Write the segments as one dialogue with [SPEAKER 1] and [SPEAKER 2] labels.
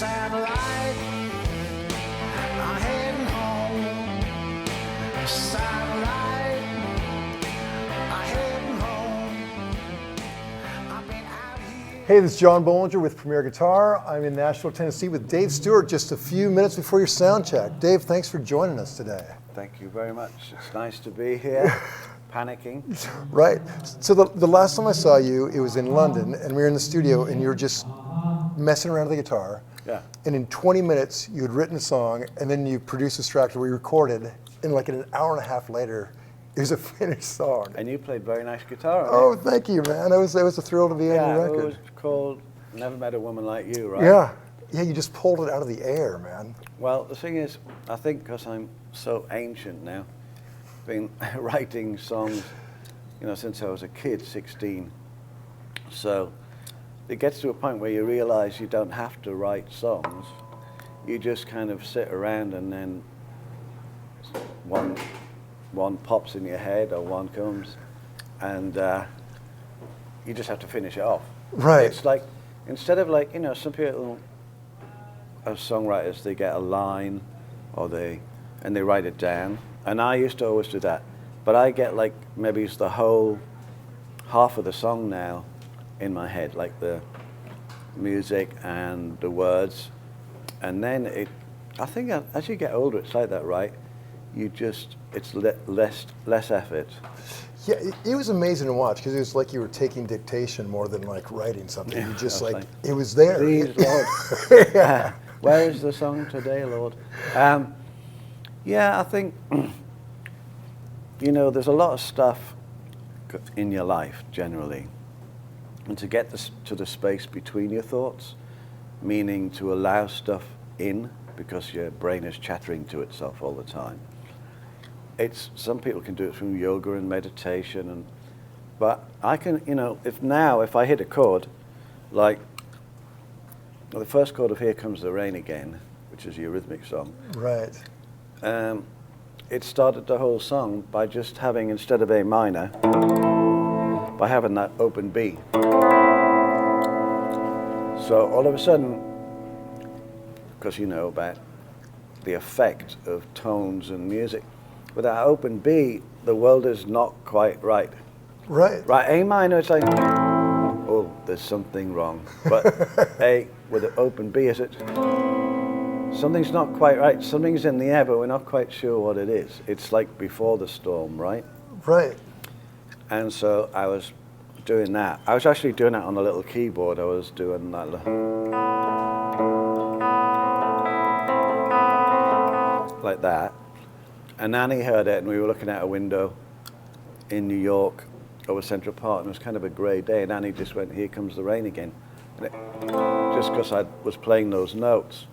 [SPEAKER 1] Satellite, I'm heading home. Satellite, I'm heading home. I've been out here.
[SPEAKER 2] Hey, this is John Bohlinger with Premier Guitar. I'm in Nashville, Tennessee with Dave Stewart just a few minutes before your sound check. Dave, thanks for joining us today.
[SPEAKER 3] Thank you very much. It's nice to be here. Panicking.
[SPEAKER 2] Right. So the last time I saw you, it was in London, and we were in the studio, and you were just messing around with the guitar.
[SPEAKER 3] Yeah.
[SPEAKER 2] And in 20 minutes, you had written a song, and then you produced a Strat where you recorded, and like an hour and a half later, it was a finished song.
[SPEAKER 3] And you played very nice guitar.
[SPEAKER 2] Oh, thank you, man. It was a thrill to be on your record.
[SPEAKER 3] It was called Never Met a Woman Like You, right?
[SPEAKER 2] Yeah. Yeah, you just pulled it out of the air, man.
[SPEAKER 3] Well, the thing is, I think because I'm so ancient now, been writing songs, since I was a kid, 16. So it gets to a point where you realize you don't have to write songs. You just kind of sit around and then one pops in your head or one comes, and you just have to finish it off.
[SPEAKER 2] Right.
[SPEAKER 3] It's like, instead of some people as songwriters, they get a line and they write it down. And I used to always do that. But I get maybe it's the whole half of the song now in my head, like the music and the words. And then I think as you get older, it's like that, right? It's less effort.
[SPEAKER 2] Yeah, it was amazing to watch because it was like you were taking dictation more than like writing something.
[SPEAKER 3] Yeah,
[SPEAKER 2] you just it was
[SPEAKER 3] there.
[SPEAKER 2] there.
[SPEAKER 3] Please, Lord.
[SPEAKER 2] Yeah.
[SPEAKER 3] Where is the song today, Lord? Yeah, I think, there's a lot of stuff in your life generally. And to get to the space between your thoughts, meaning to allow stuff in because your brain is chattering to itself all the time. Some people can do it through yoga and meditation, but I can, if I hit a chord, like the first chord of Here Comes the Rain Again, which is your rhythmic song.
[SPEAKER 2] Right.
[SPEAKER 3] It started the whole song by just having, instead of A minor, by having that open B. So all of a sudden, because you know about the effect of tones and music, with that open B, the world is not quite right.
[SPEAKER 2] Right.
[SPEAKER 3] Right, A minor, it's like, oh, there's something wrong. But A with an open B, is it? Something's not quite right. Something's in the air, but we're not quite sure what it is. It's like before the storm, right?
[SPEAKER 2] Right.
[SPEAKER 3] And so I was doing that. I was actually doing that on a little keyboard. I was doing that like that. And Annie heard it, and we were looking out a window in New York over Central Park, and it was kind of a grey day, and Annie just went, Here Comes the Rain Again. And just because I was playing those notes.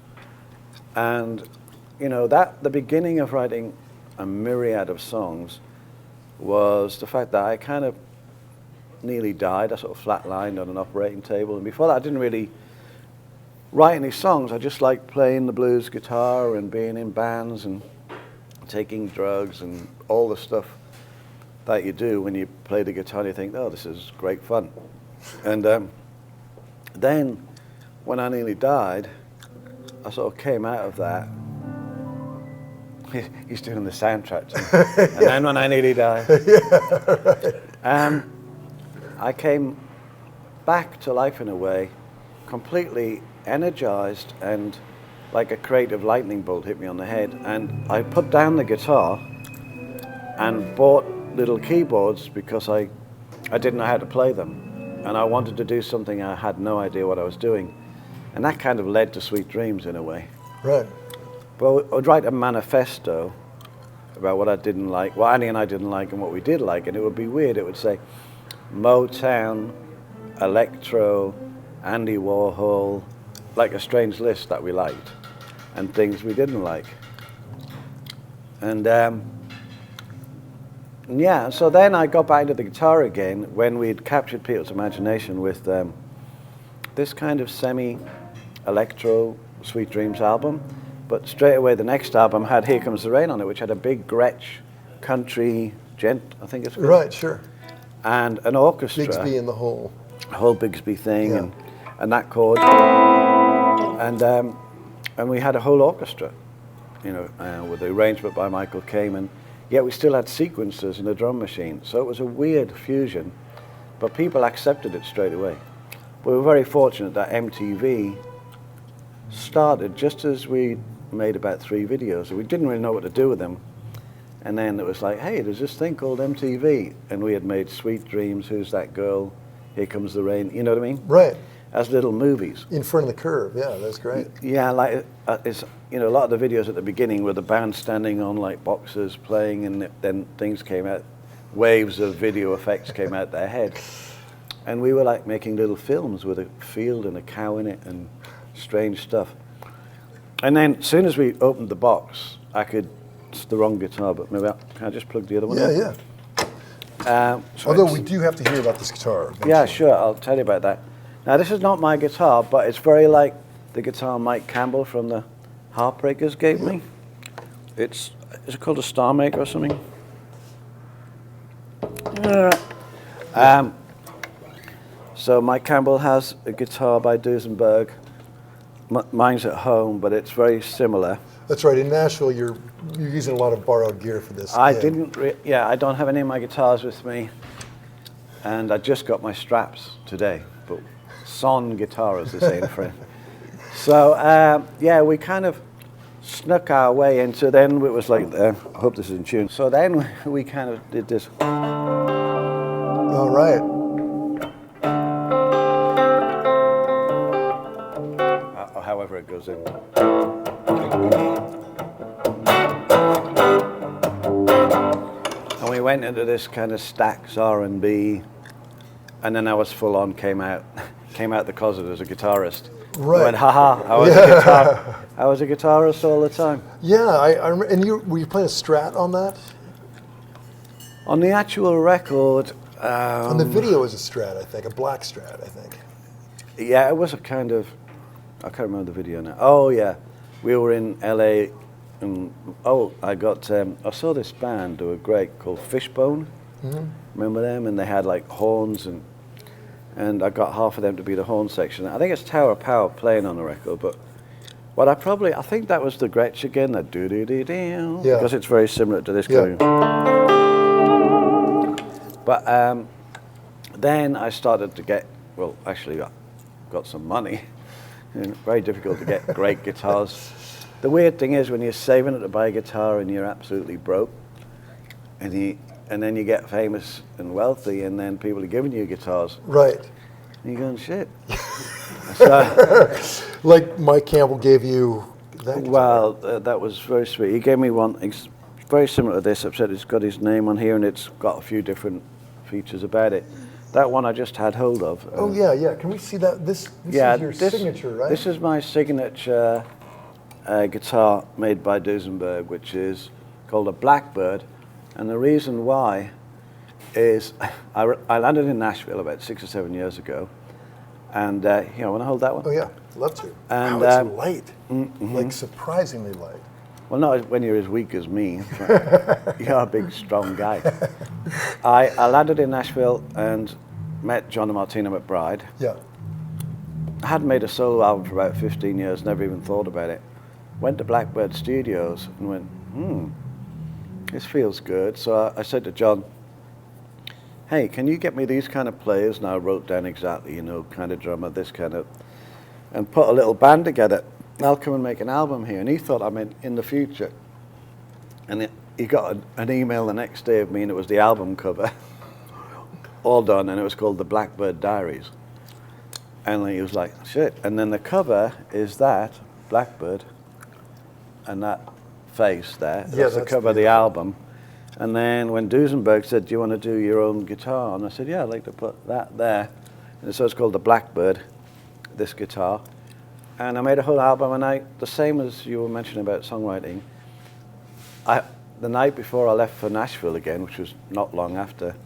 [SPEAKER 3] And, the beginning of writing a myriad of songs was the fact that I kind of nearly died. I sort of flatlined on an operating table. And before that, I didn't really write any songs. I just liked playing the blues guitar and being in bands and taking drugs and all the stuff that you do when you play the guitar and you think, oh, this is great fun. And then when I nearly died, I sort of came out of that. He's doing the soundtrack too. And then when I nearly died, I came back to life in a way, completely energized, and like a creative lightning bolt hit me on the head. And I put down the guitar and bought little keyboards because I didn't know how to play them. And I wanted to do something I had no idea what I was doing. And that kind of led to Sweet Dreams in a way.
[SPEAKER 2] Right.
[SPEAKER 3] Well, I'd write a manifesto about what I didn't like, what Annie and I didn't like, and what we did like, and it would be weird. It would say Motown, Electro, Andy Warhol, like a strange list that we liked, and things we didn't like. And yeah, so then I got back into the guitar again when we'd captured people's imagination with this kind of semi-electro Sweet Dreams album. But straight away, the next album had Here Comes the Rain on it, which had a big Gretsch country gent, I think it's called.
[SPEAKER 2] Right, sure.
[SPEAKER 3] And an orchestra.
[SPEAKER 2] Bigsby and the whole
[SPEAKER 3] Bigsby thing,
[SPEAKER 2] yeah.
[SPEAKER 3] and that chord. And we had a whole orchestra, you know, with the arrangement by Michael Kamen. Yet we still had sequencers and a drum machine. So it was a weird fusion, but people accepted it straight away. We were very fortunate that MTV started just as we made about 3 videos. We didn't really know what to do with them. And then it was like, hey, there's this thing called MTV. And we had made Sweet Dreams, Who's That Girl, Here Comes the Rain, you know what I mean?
[SPEAKER 2] Right.
[SPEAKER 3] As little movies.
[SPEAKER 2] In front of the curve, yeah, that's great.
[SPEAKER 3] Yeah, like, it's, you know, a lot of the videos at the beginning were the band standing on like boxes playing, and then things came out, waves of video effects came out their head. And we were like making little films with a field and a cow in it and strange stuff. And then as soon as we opened the box, it's the wrong guitar, but maybe can I just plug the other one in?
[SPEAKER 2] Yeah.
[SPEAKER 3] So
[SPEAKER 2] Although we do have to hear about this guitar. eventually.
[SPEAKER 3] yeah, sure, I'll tell you about that. Now, this is not my guitar, but it's very like the guitar Mike Campbell from the Heartbreakers gave me. Is it called a Star Maker or something? So Mike Campbell has a guitar by Duesenberg. Mine's at home, but it's very similar.
[SPEAKER 2] That's right. In Nashville, you're using a lot of borrowed gear for this.
[SPEAKER 3] I
[SPEAKER 2] gig.
[SPEAKER 3] I don't have any of my guitars with me, and I just got my straps today. But son guitar, as they say in French. So yeah, we kind of snuck our way into. Then it was like, I hope this is in tune. So then we kind of did this.
[SPEAKER 2] All right.
[SPEAKER 3] However it goes in. And we went into this kind of Stax R&B, and then I was full on, came out the closet as a guitarist.
[SPEAKER 2] Right.
[SPEAKER 3] I went, haha, I was a guitarist all the time.
[SPEAKER 2] Yeah, I remember. And were you playing a Strat on that?
[SPEAKER 3] On the actual record...
[SPEAKER 2] on the video was a Strat, I think, a black Strat, I think.
[SPEAKER 3] Yeah, it was a kind of... I can't remember the video now. Oh, yeah. We were in LA, and I saw this band, they were great, called Fishbone. Mm-hmm. Remember them? And they had like horns, and I got half of them to be the horn section. I think it's Tower of Power playing on the record, but I think that was the Gretsch again, that do-do-do-do, because it's very similar to this going. But then I started to get, well, actually I got some money. And very difficult to get great guitars. The weird thing is when you're saving it to buy a guitar and you're absolutely broke, and then you get famous and wealthy, and then people are giving you guitars.
[SPEAKER 2] Right.
[SPEAKER 3] And you're going, shit. So,
[SPEAKER 2] like Mike Campbell gave you that guitar.
[SPEAKER 3] Well, that was very sweet. He gave me one, it's very similar to this, except it's got his name on here and it's got a few different features about it. That one I just had hold of.
[SPEAKER 2] Oh yeah. Can we see that? This is your signature, right?
[SPEAKER 3] This is my signature guitar made by Duesenberg, which is called a Blackbird. And the reason why is I landed in Nashville about 6 or 7 years ago. And you want to hold that one?
[SPEAKER 2] Oh yeah, love to.
[SPEAKER 3] And,
[SPEAKER 2] wow, it's light, like surprisingly light.
[SPEAKER 3] Well, not when you're as weak as me. You're a big, strong guy. I landed in Nashville and met John and Martina McBride.
[SPEAKER 2] Yeah.
[SPEAKER 3] I hadn't made a solo album for about 15 years, never even thought about it. Went to Blackbird Studios and went, this feels good. So I said to John, hey, can you get me these kind of players? And I wrote down exactly, kind of drummer, this kind of, and put a little band together. I'll come and make an album here. And he thought I meant in the future. And he got an email the next day of me, and it was the album cover, all done, and it was called the Blackbird Diaries. And he was like, shit. And then the cover is that, Blackbird, and that face there. That's the cover of the album. And then when Duesenberg said, do you want to do your own guitar? And I said, yeah, I'd like to put that there. And so it's called the Blackbird, this guitar. And I made a whole album, and the same as you were mentioning about songwriting, the night before I left for Nashville again, which was not long after,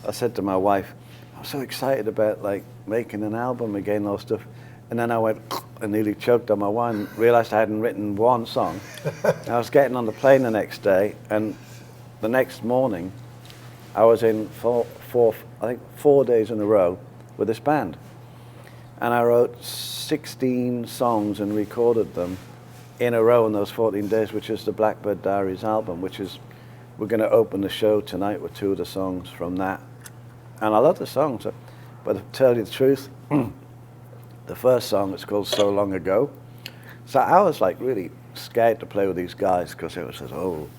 [SPEAKER 3] I said to my wife, I'm so excited about making an album again, all stuff. And then I went and nearly choked on my wine, realized I hadn't written one song. And I was getting on the plane the next day, and the next morning, I was in 4 days in a row with this band. And I wrote 16 songs and recorded them in a row in those 14 days, which is the Blackbird Diaries album, which is, we're going to open the show tonight with 2 of the songs from that. And I love the songs, but to tell you the truth, the first song is called So Long Ago. So I was like really scared to play with these guys because it was just, oh,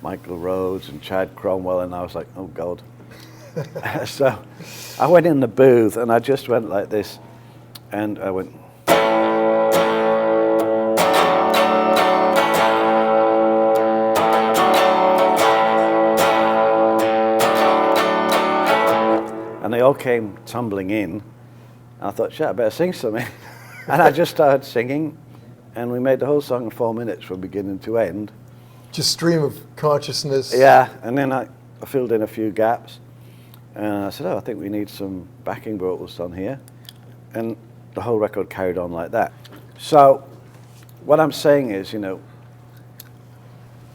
[SPEAKER 3] Michael Rhodes and Chad Cromwell, and I was like, oh God. So I went in the booth and I just went like this, and I went. And they all came tumbling in. And I thought, shit, I better sing something. And I just started singing, and we made the whole song in 4 minutes from beginning to end.
[SPEAKER 2] Just stream of consciousness.
[SPEAKER 3] Yeah, and then I filled in a few gaps. And I said, oh, I think we need some backing vocals on here. And the whole record carried on like that. So what I'm saying is, you know,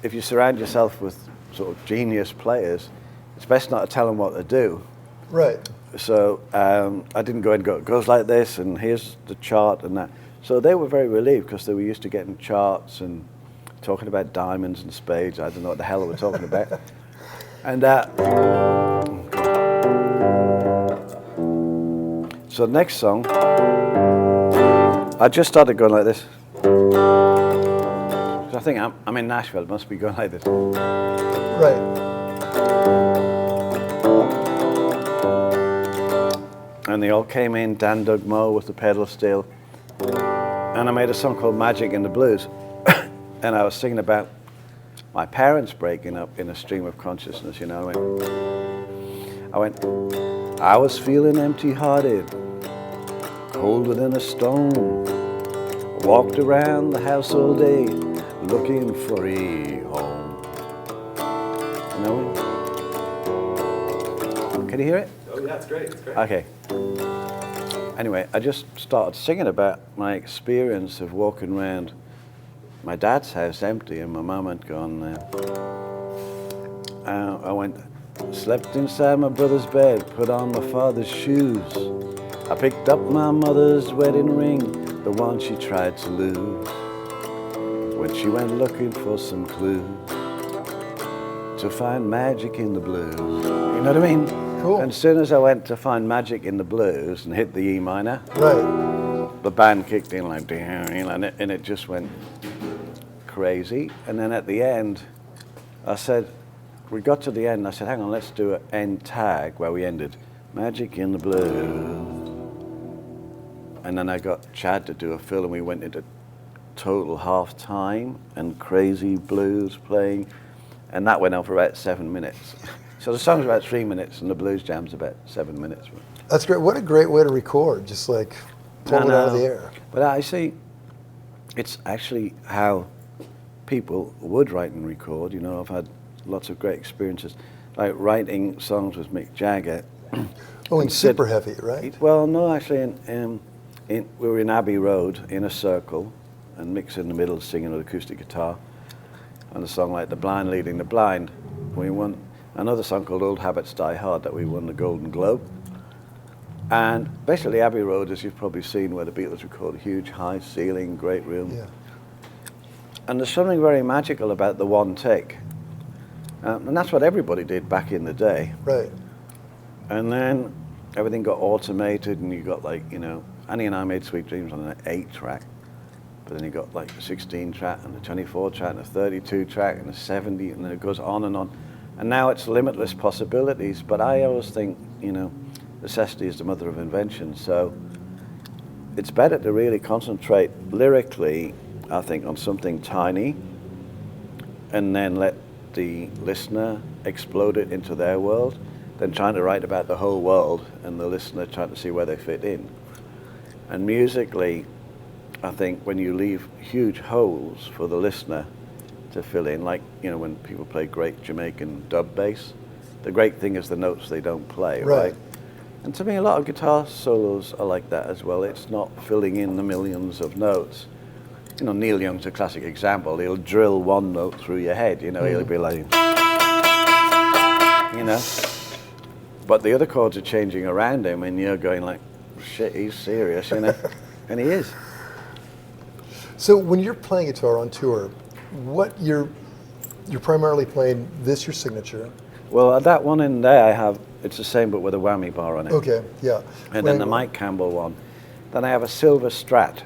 [SPEAKER 3] if you surround yourself with sort of genius players, it's best not to tell them what to do.
[SPEAKER 2] Right.
[SPEAKER 3] So I didn't go and go, it goes like this, and here's the chart and that. So they were very relieved because they were used to getting charts and talking about diamonds and spades. I don't know what the hell they were talking about. And so the next song, I just started going like this. So I think I'm in Nashville, it must be going like this.
[SPEAKER 2] Right.
[SPEAKER 3] And they all came in, Dan, Doug, Mo with the pedal steel. And I made a song called Magic in the Blues. And I was singing about my parents breaking up in a stream of consciousness, you know. I was feeling empty-hearted, colder than a stone. Walked around the house all day, looking for a home. You know it? Can you hear it?
[SPEAKER 4] Oh yeah, it's great, it's great.
[SPEAKER 3] Okay. Anyway, I just started singing about my experience of walking around my dad's house empty and my mum had gone there. I slept inside my brother's bed, put on my father's shoes. I picked up my mother's wedding ring, the one she tried to lose, when she went looking for some clues to find magic in the blues. You know what I mean?
[SPEAKER 2] Cool.
[SPEAKER 3] And as soon as I went to find magic in the blues and hit the E minor,
[SPEAKER 2] Right.
[SPEAKER 3] the band kicked in like, and it just went crazy. And then at the end, I said, we got to the end, and I said, hang on, let's do an end tag where we ended, Magic in the Blues. And then I got Chad to do a fill, and we went into total half time and crazy blues playing, and that went on for about 7 minutes. So the song's about 3 minutes, and the blues jam's about 7 minutes.
[SPEAKER 2] That's great. What a great way to record, just like pull it out of the air.
[SPEAKER 3] But I see, it's actually how people would write and record. You know, I've had lots of great experiences, like writing songs with Mick Jagger.
[SPEAKER 2] Oh, and super heavy, right?
[SPEAKER 3] Well, no, actually, we were in Abbey Road in a circle, and Mick's in the middle singing with acoustic guitar, and a song like The Blind Leading the Blind. We won another song called Old Habits Die Hard that we won the Golden Globe. And basically Abbey Road, as you've probably seen, where the Beatles recorded, huge, high ceiling, great room.
[SPEAKER 2] Yeah.
[SPEAKER 3] And there's something very magical about the one take. And that's what everybody did back in the day.
[SPEAKER 2] Right.
[SPEAKER 3] And then everything got automated, and you got like, you know, Annie and I made Sweet Dreams on an 8-track, but then you got like a 16-track and a 24-track and a 32-track and a 70, and then it goes on and on. And now it's limitless possibilities, but I always think, you know, necessity is the mother of invention, so it's better to really concentrate lyrically, I think, on something tiny, and then let the listener explode it into their world, than trying to write about the whole world and the listener trying to see where they fit in. And musically, I think when you leave huge holes for the listener to fill in, like, you know, when people play great Jamaican dub bass, the great thing is the notes they don't play, right? And to me, a lot of guitar solos are like that as well. It's not filling in the millions of notes. You know, Neil Young's a classic example. He'll drill one note through your head, you know, he'll be like, you know. But the other chords are changing around him, and you're going like, shit, he's serious, you know, and he is.
[SPEAKER 2] So when you're playing guitar on tour, what you're primarily playing this your signature?
[SPEAKER 3] Well, that one in there I have, it's the same but with a whammy bar on it.
[SPEAKER 2] Okay, yeah.
[SPEAKER 3] And then the Mike Campbell one. Then I have a silver Strat,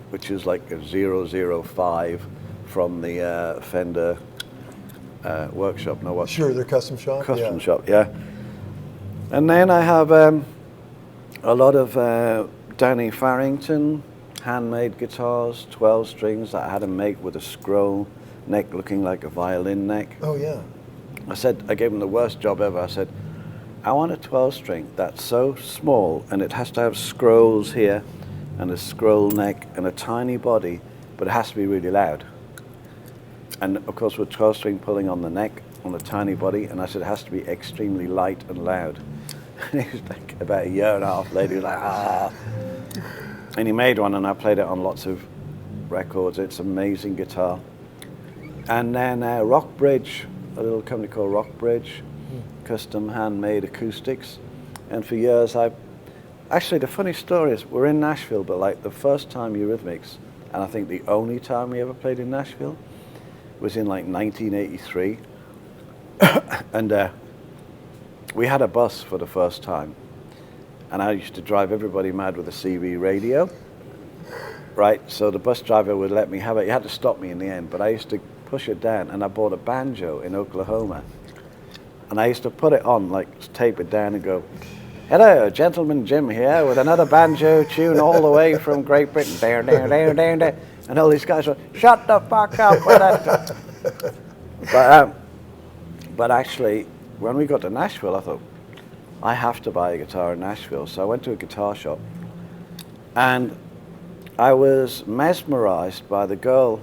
[SPEAKER 3] which is like a 005 from the Fender workshop. No, what?
[SPEAKER 2] Sure, their custom shop.
[SPEAKER 3] Custom shop, yeah. And then I have a lot of Danny Farrington handmade guitars, 12 strings that I had them make with a scroll neck looking like a violin neck.
[SPEAKER 2] Oh yeah.
[SPEAKER 3] I gave him the worst job ever. I said, I want a 12 string that's so small and it has to have scrolls here and a scroll neck and a tiny body, but it has to be really loud. And of course with 12 string pulling on the neck, on the tiny body, and I said it has to be extremely light and loud. And he was like, about a year and a half later, he was like, ah. And he made one and I played it on lots of records. It's an amazing guitar. And then Rockbridge, a little company called Rockbridge, custom handmade acoustics. And for years actually the funny story is we're in Nashville, but like the first time Eurythmics, and I think the only time we ever played in Nashville was in like 1983. And we had a bus for the first time. And I used to drive everybody mad with a CB radio. Right, so the bus driver would let me have it. He had to stop me in the end, but I used to push it down, and I bought a banjo in Oklahoma. And I used to put it on, like tape it down and go, hello, Gentleman Jim here with another banjo tune all the way from Great Britain. There, there, there, there, there. And all these guys were, shut the fuck up with that. But actually, when we got to Nashville, I thought, I have to buy a guitar in Nashville. So I went to a guitar shop, and I was mesmerized by the girl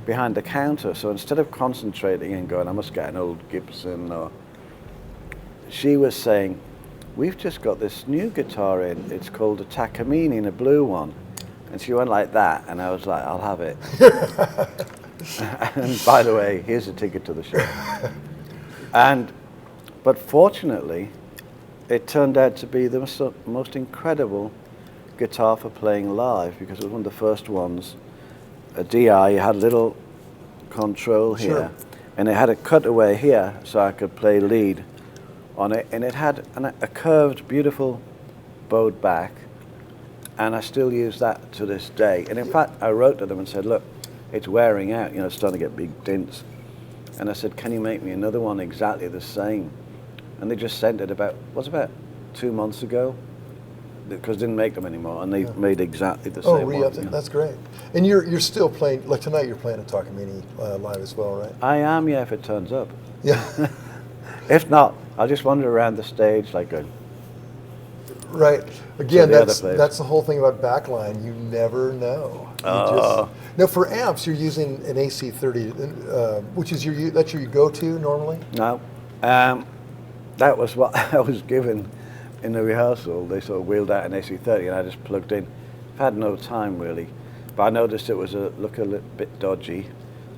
[SPEAKER 3] behind the counter. So instead of concentrating and going, I must get an old Gibson, or she was saying, we've just got this new guitar in. It's called a Takamine, a blue one. And she went like that, and I was like, I'll have it. And by the way, here's a ticket to the show. But fortunately, it turned out to be the most incredible guitar for playing live, because it was one of the first ones. A DI, you had a little control here,
[SPEAKER 2] sure.
[SPEAKER 3] And it had a cutaway here, so I could play lead on it, and it had a curved, beautiful bowed back, and I still use that to this day. And in fact, I wrote to them and said, look, it's wearing out, it's starting to get big dents. And I said, can you make me another one exactly the same? And they just sent it about 2 months ago, because didn't make them anymore, and they made exactly the same one.
[SPEAKER 2] That's great. And you're still playing, like tonight you're playing a Takamine live as well, right?
[SPEAKER 3] I am, yeah, if it turns up.
[SPEAKER 2] Yeah.
[SPEAKER 3] If not, I'll just wander around the stage like a...
[SPEAKER 2] Right. Again,
[SPEAKER 3] So
[SPEAKER 2] that's the whole thing about backline. You never know. Now for amps, you're using an AC30, which is that's your go-to normally?
[SPEAKER 3] No. That was what I was given in the rehearsal. They sort of wheeled out an AC30 and I just plugged in. I've had no time really, but I noticed it was look a little bit dodgy,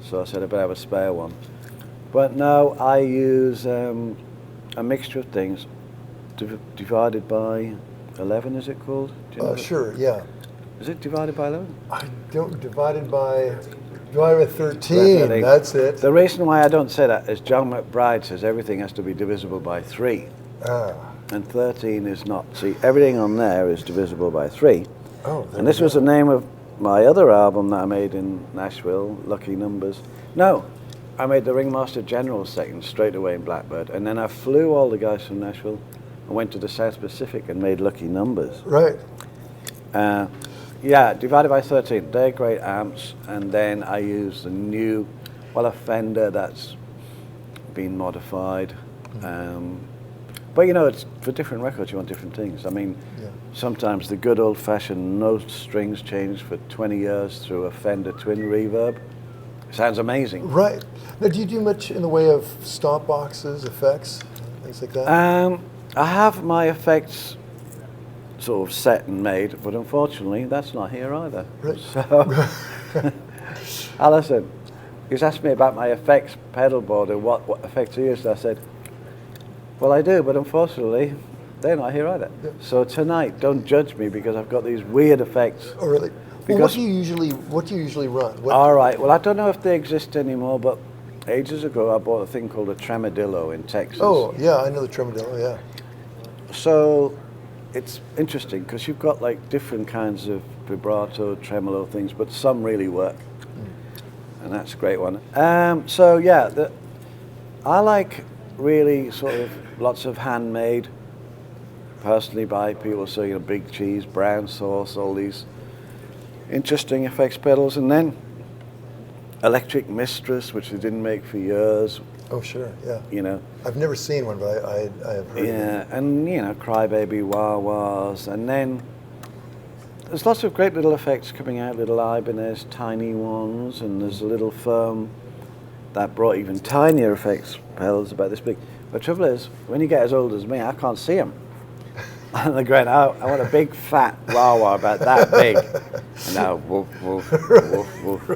[SPEAKER 3] so I said I better have a spare one. But no, I use a mixture of things, divided by 11, is it called? Do you know
[SPEAKER 2] Sure, yeah.
[SPEAKER 3] Is it divided by 11?
[SPEAKER 2] I don't, divided by 13, that's it.
[SPEAKER 3] The reason why I don't say that is John McBride says everything has to be divisible by 3. And 13 is not. See, everything on there is divisible by 3.
[SPEAKER 2] Oh,
[SPEAKER 3] and this was the name of my other album that I made in Nashville, Lucky Numbers. No, I made the Ringmaster General section straight away in Blackbird, and then I flew all the guys from Nashville and went to the South Pacific and made Lucky Numbers.
[SPEAKER 2] Right.
[SPEAKER 3] Yeah, divided by 13. They're great amps, and then I use the new, a Fender that's been modified. But it's for different records you want different things. I mean, sometimes the good old-fashioned no strings changed for 20 years through a Fender twin reverb. Sounds amazing.
[SPEAKER 2] Right. Now, do you do much in the way of stop boxes, effects, things like that?
[SPEAKER 3] I have my effects sort of set and made, but unfortunately that's not here either.
[SPEAKER 2] Right.
[SPEAKER 3] So, Alison, he's asked me about my effects pedal board and what effects I use. I said, well, I do, but unfortunately they're not here either.
[SPEAKER 2] Yeah.
[SPEAKER 3] So tonight, don't judge me because I've got these weird effects.
[SPEAKER 2] Oh, really? Well, what do you usually run?
[SPEAKER 3] All right. Well, I don't know if they exist anymore, but ages ago I bought a thing called a tremodillo in Texas.
[SPEAKER 2] Oh, yeah, I know the tremodillo, yeah.
[SPEAKER 3] So it's interesting because you've got like different kinds of vibrato, tremolo things, but some really work. And that's a great one. So yeah, I like really sort of lots of handmade, personally by people, so you know, Big Cheese, Brown Sauce, all these interesting effects pedals, and then Electric Mistress, which they didn't make for years.
[SPEAKER 2] Oh, sure, yeah.
[SPEAKER 3] You know.
[SPEAKER 2] I've never seen one, but I have heard.
[SPEAKER 3] Yeah, and you know, Crybaby Wah-Wahs, and then there's lots of great little effects coming out, little Ibanez, tiny ones, and there's a little firm that brought even tinier effects pedals about this big. The trouble is, when you get as old as me, I can't see them. And they're going, I want a big fat wah-wah about that big. And now, woof, woof, woof, woof.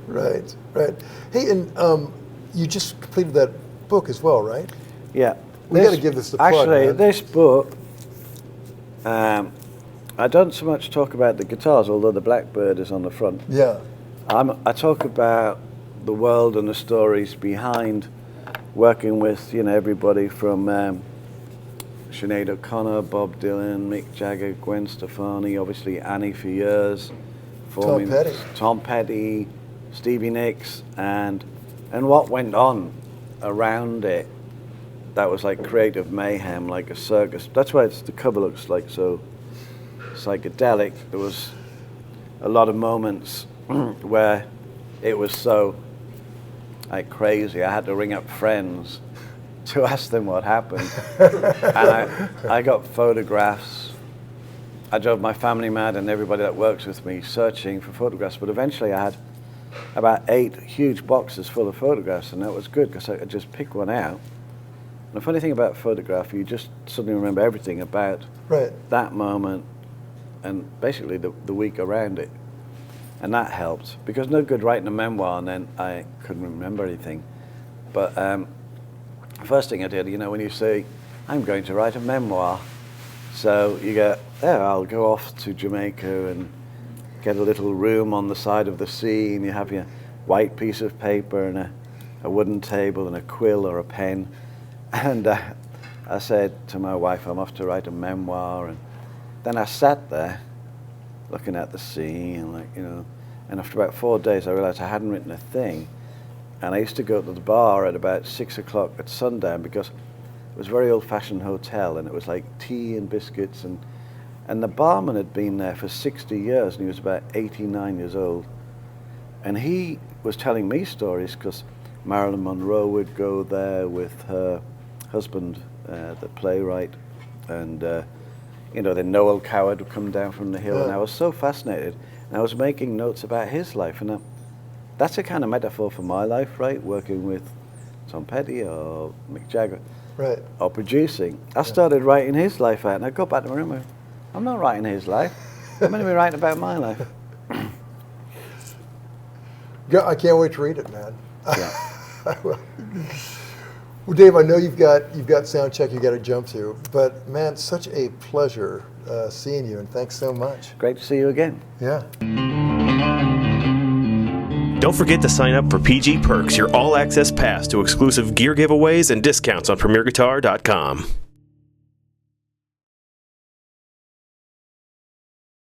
[SPEAKER 2] Right. Hey, and you just completed that book as well, right?
[SPEAKER 3] Yeah.
[SPEAKER 2] We got to give this the plug,
[SPEAKER 3] actually,
[SPEAKER 2] man.
[SPEAKER 3] this book, I don't so much talk about the guitars, although the Blackbird is on the front.
[SPEAKER 2] Yeah.
[SPEAKER 3] I talk about the world and the stories behind working with, you know, everybody from Sinead O'Connor, Bob Dylan, Mick Jagger, Gwen Stefani, obviously Annie for years. Tom Petty, Stevie Nicks, and what went on around it. That was like creative mayhem, like a circus. That's why the cover looks like so psychedelic. There was a lot of moments where it was so like crazy. I had to ring up friends to ask them what happened. And I got photographs. I drove my family mad and everybody that works with me searching for photographs, but eventually I had about 8 huge boxes full of photographs, and that was good because I could just pick one out. And the funny thing about photography, you just suddenly remember everything about that moment and basically the week around it. And that helped, because no good writing a memoir and then I couldn't remember anything. But first thing I did, you know, when you say, I'm going to write a memoir, so you go, I'll go off to Jamaica and get a little room on the side of the sea, and you have your white piece of paper and a wooden table and a quill or a pen. And I said to my wife, I'm off to write a memoir. And then I sat there looking at the sea and like, you know, and after about 4 days I realized I hadn't written a thing. And I used to go to the bar at about 6 o'clock at sundown because it was a very old-fashioned hotel, and it was like tea and biscuits, and the barman had been there for 60 years, and he was about 89 years old. And he was telling me stories because Marilyn Monroe would go there with her husband, the playwright, and you know, then Noel Coward would come down from the hill, and I was so fascinated, and I was making notes about his life, and that's a kind of metaphor for my life, right? Working with Tom Petty or Mick Jagger, or producing. I started writing his life out, and I got back to my room. I'm not writing his life. I'm going to be writing about my life.
[SPEAKER 2] Yeah, I can't wait to read it, man.
[SPEAKER 3] Yeah.
[SPEAKER 2] Well, Dave, I know you've got sound check you got to jump to, but man, such a pleasure seeing you, and thanks so much.
[SPEAKER 3] Great to see you again.
[SPEAKER 2] Yeah.
[SPEAKER 4] Don't forget to sign up for PG Perks, your all-access pass to exclusive gear giveaways and discounts on PremierGuitar.com.